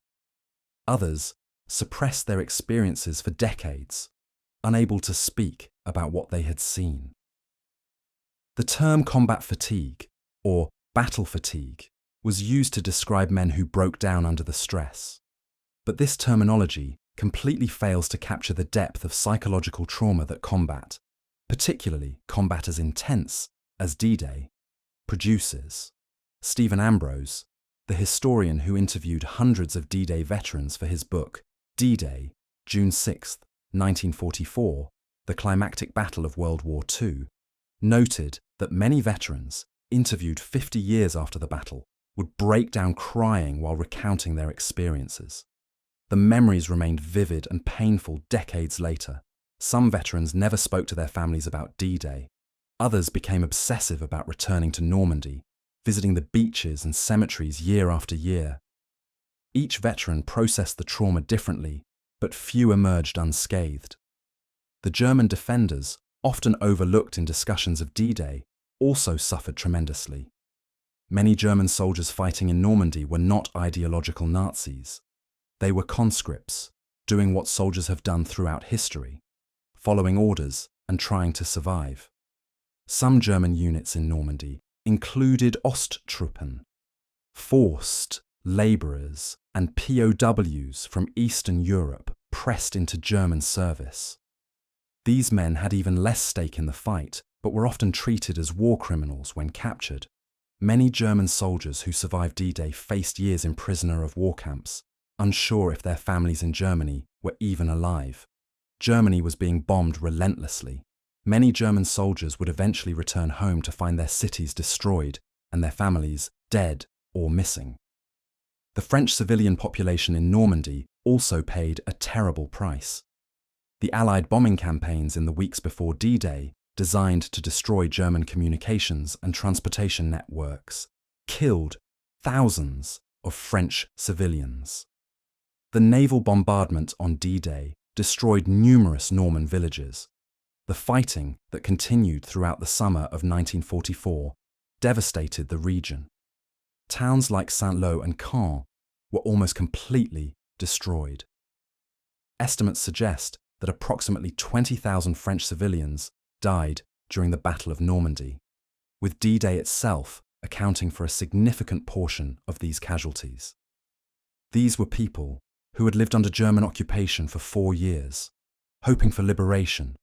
Others suppressed their experiences for decades, unable to speak about what they had seen. The term combat fatigue, or battle fatigue, was used to describe men who broke down under the stress. But this terminology completely fails to capture the depth of psychological trauma that combat, particularly combat as intense as D-Day, produces. Stephen Ambrose, the historian who interviewed hundreds of D-Day veterans for his book, D-Day, June 6, 1944, The Climactic Battle of World War II, noted that many veterans, interviewed 50 years after the battle, would break down crying while recounting their experiences. The memories remained vivid and painful decades later. Some veterans never spoke to their families about D-Day. Others became obsessive about returning to Normandy, visiting the beaches and cemeteries year after year. Each veteran processed the trauma differently, but few emerged unscathed. The German defenders, often overlooked in discussions of D-Day, also suffered tremendously. Many German soldiers fighting in Normandy were not ideological Nazis. They were conscripts, doing what soldiers have done throughout history, following orders and trying to survive. Some German units in Normandy included Osttruppen, forced labourers and POWs from Eastern Europe pressed into German service. These men had even less stake in the fight, but were often treated as war criminals when captured. Many German soldiers who survived D-Day faced years in prisoner of war camps, unsure if their families in Germany were even alive. Germany was being bombed relentlessly. Many German soldiers would eventually return home to find their cities destroyed and their families dead or missing. The French civilian population in Normandy also paid a terrible price. The Allied bombing campaigns in the weeks before D-Day, designed to destroy German communications and transportation networks, killed thousands of French civilians. The naval bombardment on D-Day destroyed numerous Norman villages. The fighting that continued throughout the summer of 1944 devastated the region. Towns like Saint-Lô and Caen were almost completely destroyed. Estimates suggest that approximately 20,000 French civilians died during the Battle of Normandy, with D-Day itself accounting for a significant portion of these casualties. These were people who had lived under German occupation for 4 years, hoping for liberation,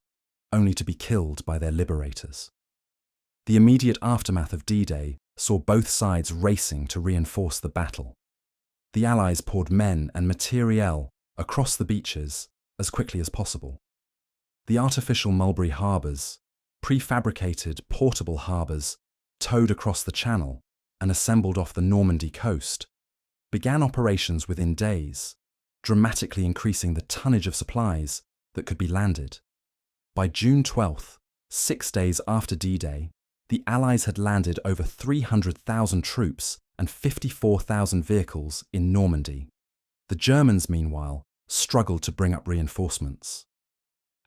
only to be killed by their liberators. The immediate aftermath of D-Day saw both sides racing to reinforce the battle. The Allies poured men and materiel across the beaches as quickly as possible. The artificial Mulberry harbours, prefabricated portable harbours towed across the Channel and assembled off the Normandy coast, began operations within days, dramatically increasing the tonnage of supplies that could be landed. By June 12th, 6 days after D-Day, the Allies had landed over 300,000 troops and 54,000 vehicles in Normandy. The Germans, meanwhile, struggled to bring up reinforcements.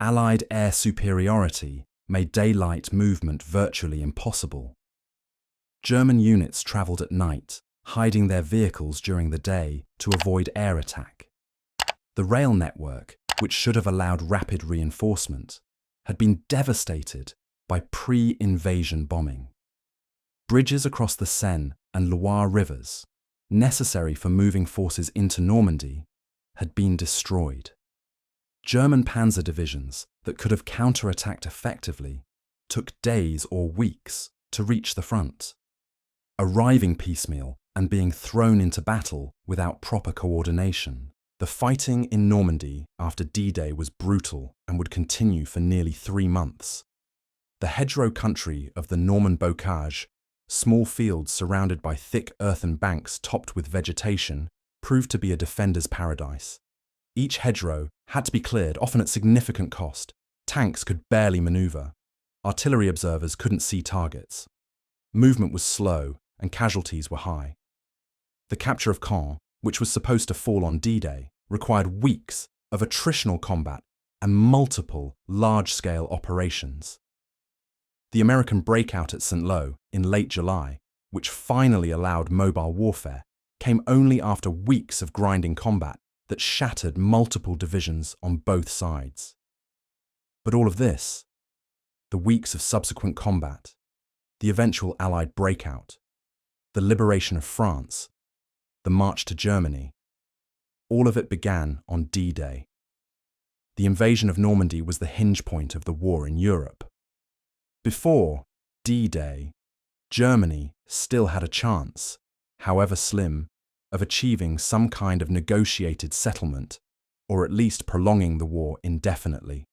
Allied air superiority made daylight movement virtually impossible. German units travelled at night, hiding their vehicles during the day to avoid air attack. The rail network, which should have allowed rapid reinforcement, had been devastated by pre-invasion bombing. Bridges across the Seine and Loire rivers, necessary for moving forces into Normandy, had been destroyed. German panzer divisions that could have counterattacked effectively took days or weeks to reach the front. Arriving piecemeal and being thrown into battle without proper coordination, the fighting in Normandy after D-Day was brutal and would continue for nearly 3 months. The hedgerow country of the Norman Bocage, small fields surrounded by thick earthen banks topped with vegetation, proved to be a defender's paradise. Each hedgerow had to be cleared, often at significant cost. Tanks could barely maneuver. Artillery observers couldn't see targets. Movement was slow and casualties were high. The capture of Caen, which was supposed to fall on D-Day, required weeks of attritional combat and multiple large-scale operations. The American breakout at St-Lô in late July, which finally allowed mobile warfare, came only after weeks of grinding combat that shattered multiple divisions on both sides. But all of this, the weeks of subsequent combat, the eventual Allied breakout, the liberation of France, the march to Germany, all of it began on D-Day. The invasion of Normandy was the hinge point of the war in Europe. Before D-Day, Germany still had a chance, however slim, of achieving some kind of negotiated settlement, or at least prolonging the war indefinitely.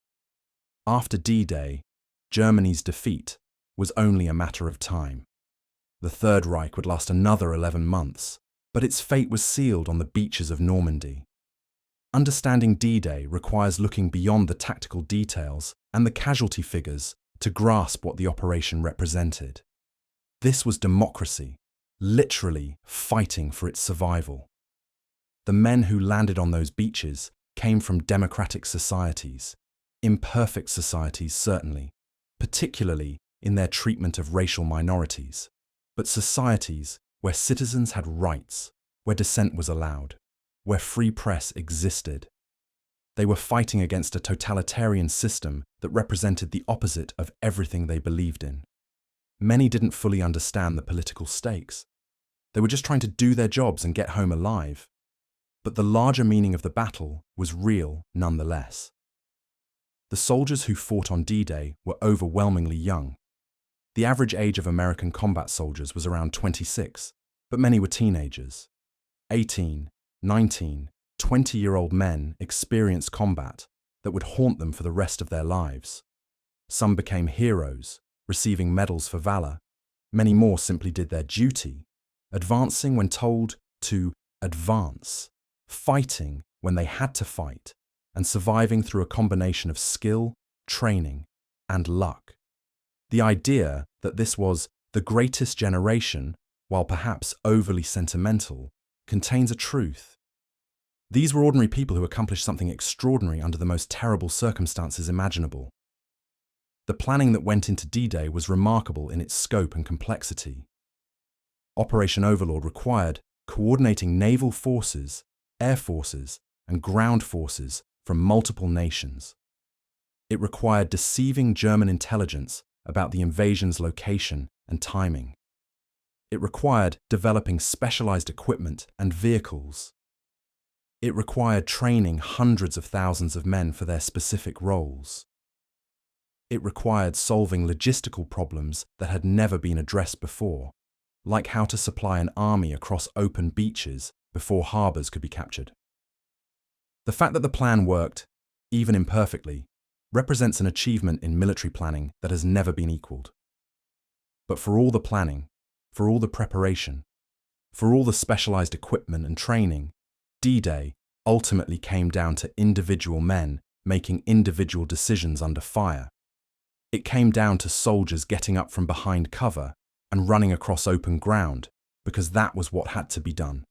After D-Day, Germany's defeat was only a matter of time. The Third Reich would last another 11 months, but its fate was sealed on the beaches of Normandy. Understanding D-Day requires looking beyond the tactical details and the casualty figures to grasp what the operation represented. This was democracy, literally fighting for its survival. The men who landed on those beaches came from democratic societies, imperfect societies certainly, particularly in their treatment of racial minorities, but societies where citizens had rights, where dissent was allowed, where free press existed. They were fighting against a totalitarian system that represented the opposite of everything they believed in. Many didn't fully understand the political stakes. They were just trying to do their jobs and get home alive. But the larger meaning of the battle was real nonetheless. The soldiers who fought on D-Day were overwhelmingly young. The average age of American combat soldiers was around 26, but many were teenagers. 18, 19, 20-year-old men experienced combat that would haunt them for the rest of their lives. Some became heroes, receiving medals for valor. Many more simply did their duty, advancing when told to advance, fighting when they had to fight, and surviving through a combination of skill, training, and luck. The idea that this was the greatest generation, while perhaps overly sentimental, contains a truth. These were ordinary people who accomplished something extraordinary under the most terrible circumstances imaginable. The planning that went into D-Day was remarkable in its scope and complexity. Operation Overlord required coordinating naval forces, air forces, and ground forces from multiple nations. It required deceiving German intelligence about the invasion's location and timing. It required developing specialized equipment and vehicles. It required training hundreds of thousands of men for their specific roles. It required solving logistical problems that had never been addressed before, like how to supply an army across open beaches before harbors could be captured. The fact that the plan worked, even imperfectly, represents an achievement in military planning that has never been equaled. But for all the planning, for all the preparation, for all the specialized equipment and training, D-Day ultimately came down to individual men making individual decisions under fire. It came down to soldiers getting up from behind cover and running across open ground because that was what had to be done.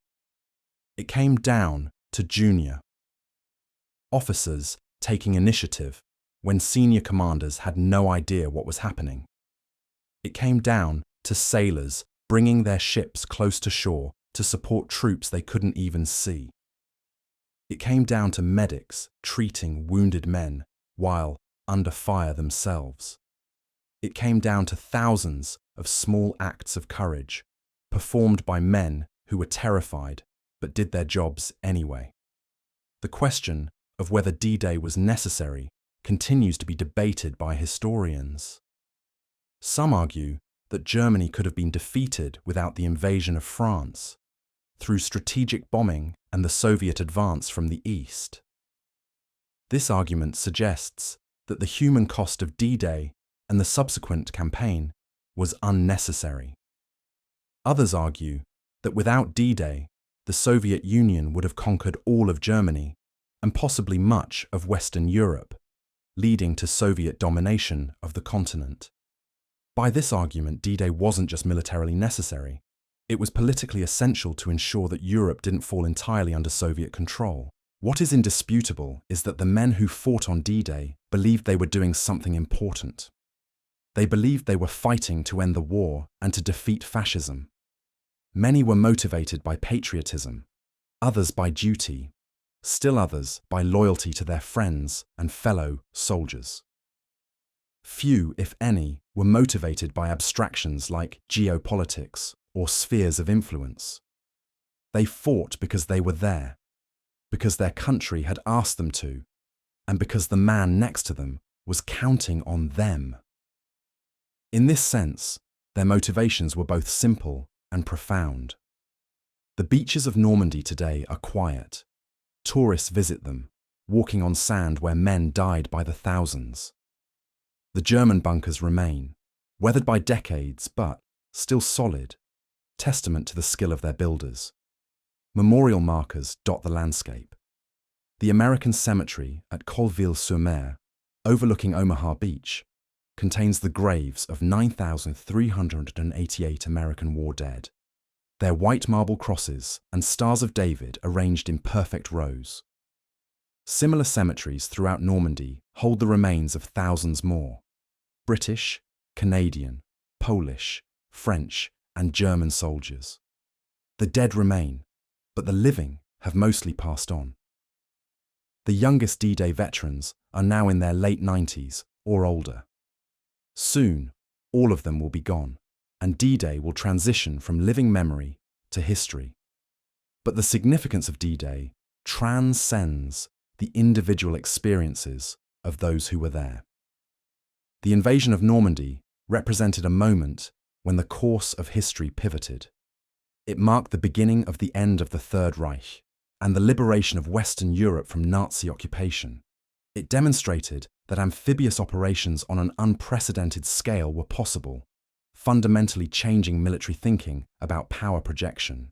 It came down to junior officers taking initiative when senior commanders had no idea what was happening. It came down to sailors bringing their ships close to shore to support troops they couldn't even see. It came down to medics treating wounded men while under fire themselves. It came down to thousands of small acts of courage performed by men who were terrified but did their jobs anyway. The question of whether D-Day was necessary continues to be debated by historians. Some argue that Germany could have been defeated without the invasion of France, through strategic bombing and the Soviet advance from the east. This argument suggests that the human cost of D-Day and the subsequent campaign was unnecessary. Others argue that without D-Day, the Soviet Union would have conquered all of Germany and possibly much of Western Europe, leading to Soviet domination of the continent. By this argument, D-Day wasn't just militarily necessary. It was politically essential to ensure that Europe didn't fall entirely under Soviet control. What is indisputable is that the men who fought on D-Day believed they were doing something important. They believed they were fighting to end the war and to defeat fascism. Many were motivated by patriotism, others by duty, still others by loyalty to their friends and fellow soldiers. Few, if any, were motivated by abstractions like geopolitics or spheres of influence. They fought because they were there, because their country had asked them to, and because the man next to them was counting on them. In this sense, their motivations were both simple and profound. The beaches of Normandy today are quiet. Tourists visit them, walking on sand where men died by the thousands. The German bunkers remain, weathered by decades but still solid, testament to the skill of their builders. Memorial markers dot the landscape. The American cemetery at Colville-sur-Mer, overlooking Omaha Beach, contains the graves of 9,388 American war dead, their white marble crosses and stars of David arranged in perfect rows. Similar cemeteries throughout Normandy hold the remains of thousands more: British, Canadian, Polish, French, and German soldiers. The dead remain, but the living have mostly passed on. The youngest D-Day veterans are now in their late 90s or older. Soon, all of them will be gone, and D-Day will transition from living memory to history. But the significance of D-Day transcends the individual experiences of those who were there. The invasion of Normandy represented a moment when the course of history pivoted. It marked the beginning of the end of the Third Reich and the liberation of Western Europe from Nazi occupation. It demonstrated that amphibious operations on an unprecedented scale were possible, fundamentally changing military thinking about power projection.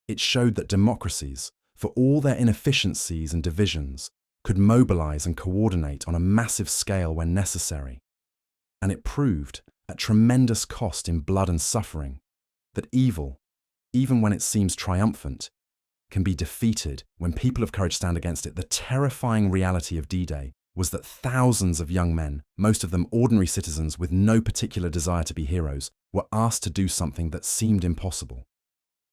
It showed that democracies, for all their inefficiencies and divisions, could mobilize and coordinate on a massive scale when necessary. And it proved, at tremendous cost in blood and suffering, that evil, even when it seems triumphant, can be defeated when people of courage stand against it. The terrifying reality of D-Day was that thousands of young men, most of them ordinary citizens with no particular desire to be heroes, were asked to do something that seemed impossible: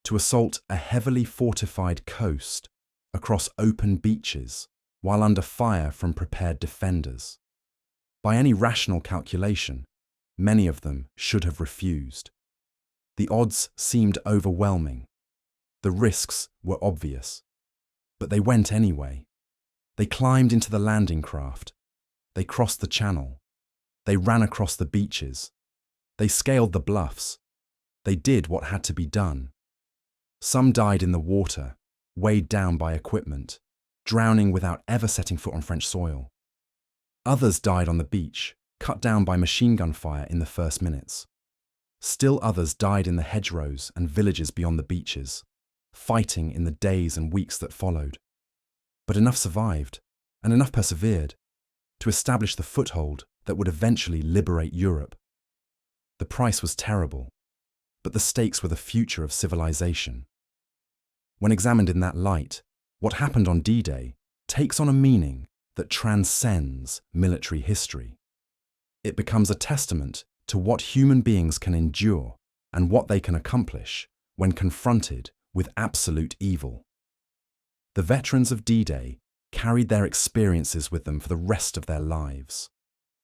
to assault a heavily fortified coast across open beaches while under fire from prepared defenders. By any rational calculation, many of them should have refused. The odds seemed overwhelming. The risks were obvious. But they went anyway. They climbed into the landing craft. They crossed the channel. They ran across the beaches. They scaled the bluffs. They did what had to be done. Some died in the water, weighed down by equipment, drowning without ever setting foot on French soil. Others died on the beach, cut down by machine gun fire in the first minutes. Still others died in the hedgerows and villages beyond the beaches, fighting in the days and weeks that followed. But enough survived, and enough persevered, to establish the foothold that would eventually liberate Europe. The price was terrible, but the stakes were the future of civilization. When examined in that light, what happened on D-Day takes on a meaning that transcends military history. It becomes a testament to what human beings can endure and what they can accomplish when confronted with absolute evil. The veterans of D-Day carried their experiences with them for the rest of their lives.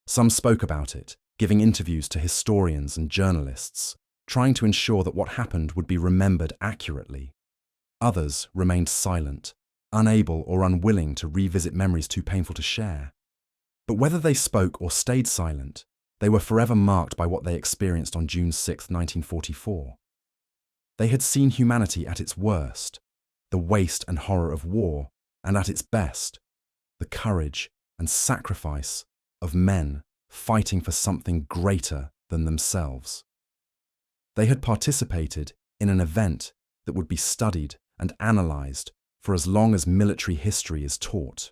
Some spoke about it, giving interviews to historians and journalists, trying to ensure that what happened would be remembered accurately. Others remained silent, unable or unwilling to revisit memories too painful to share. But whether they spoke or stayed silent, they were forever marked by what they experienced on June 6, 1944. They had seen humanity at its worst, the waste and horror of war, and at its best, the courage and sacrifice of men fighting for something greater than themselves. They had participated in an event that would be studied and analysed for as long as military history is taught.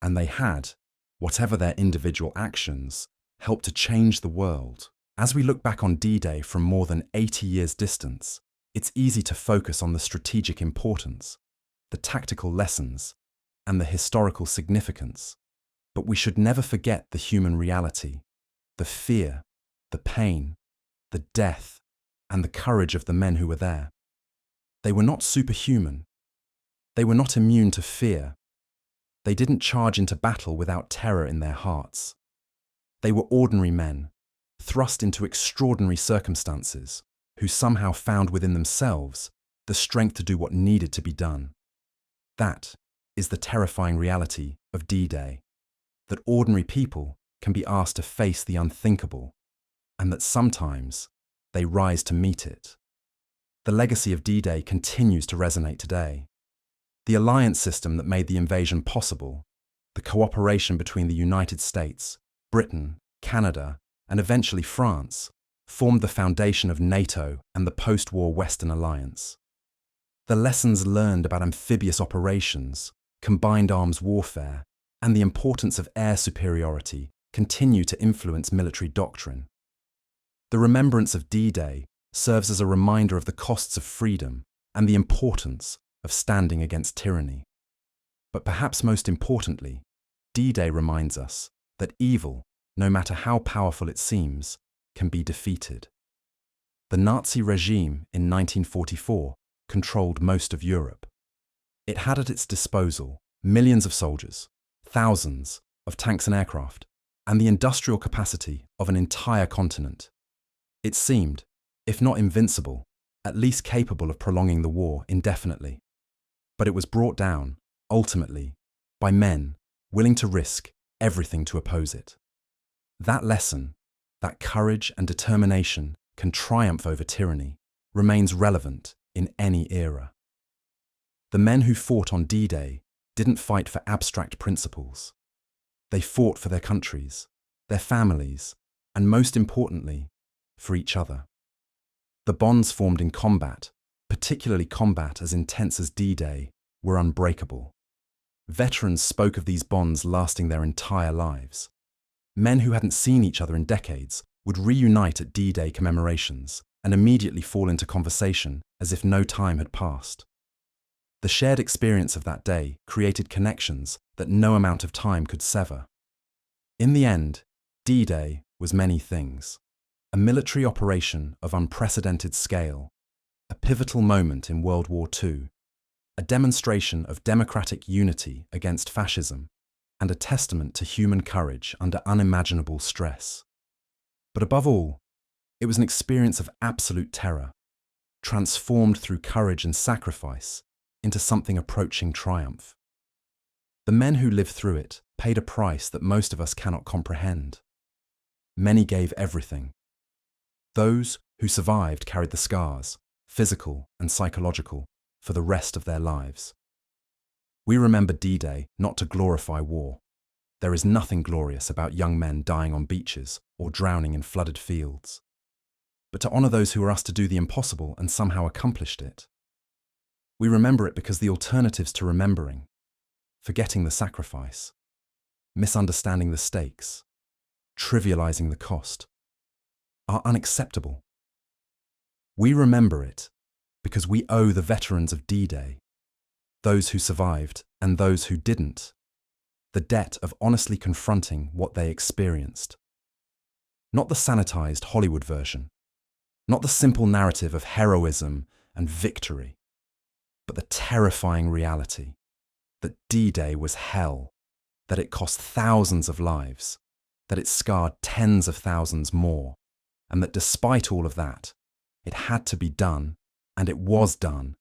And they had, whatever their individual actions, helped to change the world. As we look back on D-Day from more than 80 years' distance, it's easy to focus on the strategic importance, the tactical lessons, and the historical significance. But we should never forget the human reality, the fear, the pain, the death, and the courage of the men who were there. They were not superhuman. They were not immune to fear. They didn't charge into battle without terror in their hearts. They were ordinary men, thrust into extraordinary circumstances, who somehow found within themselves the strength to do what needed to be done. That is the terrifying reality of D-Day, that ordinary people can be asked to face the unthinkable, and that sometimes they rise to meet it. The legacy of D-Day continues to resonate today. The alliance system that made the invasion possible, the cooperation between the United States, Britain, Canada, and eventually France, formed the foundation of NATO and the post-war Western Alliance. The lessons learned about amphibious operations, combined arms warfare, and the importance of air superiority continue to influence military doctrine. The remembrance of D-Day serves as a reminder of the costs of freedom and the importance of standing against tyranny. But perhaps most importantly, D-Day reminds us that evil, no matter how powerful it seems, can be defeated. The Nazi regime in 1944 controlled most of Europe. It had at its disposal millions of soldiers, thousands of tanks and aircraft, and the industrial capacity of an entire continent. It seemed, if not invincible, at least capable of prolonging the war indefinitely. But it was brought down, ultimately, by men willing to risk everything to oppose it. That lesson, that courage and determination can triumph over tyranny, remains relevant in any era. The men who fought on D-Day didn't fight for abstract principles. They fought for their countries, their families, and most importantly, for each other. The bonds formed in combat, particularly combat as intense as D-Day, were unbreakable. Veterans spoke of these bonds lasting their entire lives. Men who hadn't seen each other in decades would reunite at D-Day commemorations and immediately fall into conversation as if no time had passed. The shared experience of that day created connections that no amount of time could sever. In the end, D-Day was many things. A military operation of unprecedented scale, a pivotal moment in World War II, a demonstration of democratic unity against fascism, and a testament to human courage under unimaginable stress. But above all, it was an experience of absolute terror, transformed through courage and sacrifice into something approaching triumph. The men who lived through it paid a price that most of us cannot comprehend. Many gave everything. Those who survived carried the scars, physical and psychological, for the rest of their lives. We remember D-Day not to glorify war. There is nothing glorious about young men dying on beaches or drowning in flooded fields. but to honor those who were asked to do the impossible and somehow accomplished it. We remember it because the alternatives to remembering, forgetting the sacrifice, misunderstanding the stakes, trivializing the cost, are unacceptable. We remember it because we owe the veterans of D-Day, those who survived and those who didn't, the debt of honestly confronting what they experienced. Not the sanitized Hollywood version, not the simple narrative of heroism and victory, but the terrifying reality that D-Day was hell, that it cost thousands of lives, that it scarred tens of thousands more, and that despite all of that, it had to be done, and it was done,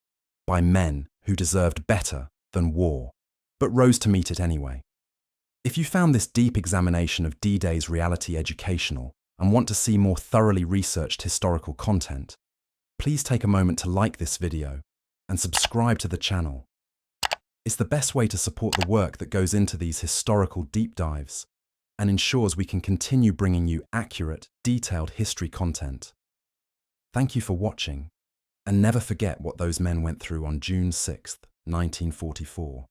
by men who deserved better than war, but rose to meet it anyway. If you found this deep examination of D-Day's reality educational and want to see more thoroughly researched historical content, please take a moment to like this video and subscribe to the channel. It's the best way to support the work that goes into these historical deep dives and ensures we can continue bringing you accurate, detailed history content. Thank you for watching, and never forget what those men went through on June 6, 1944.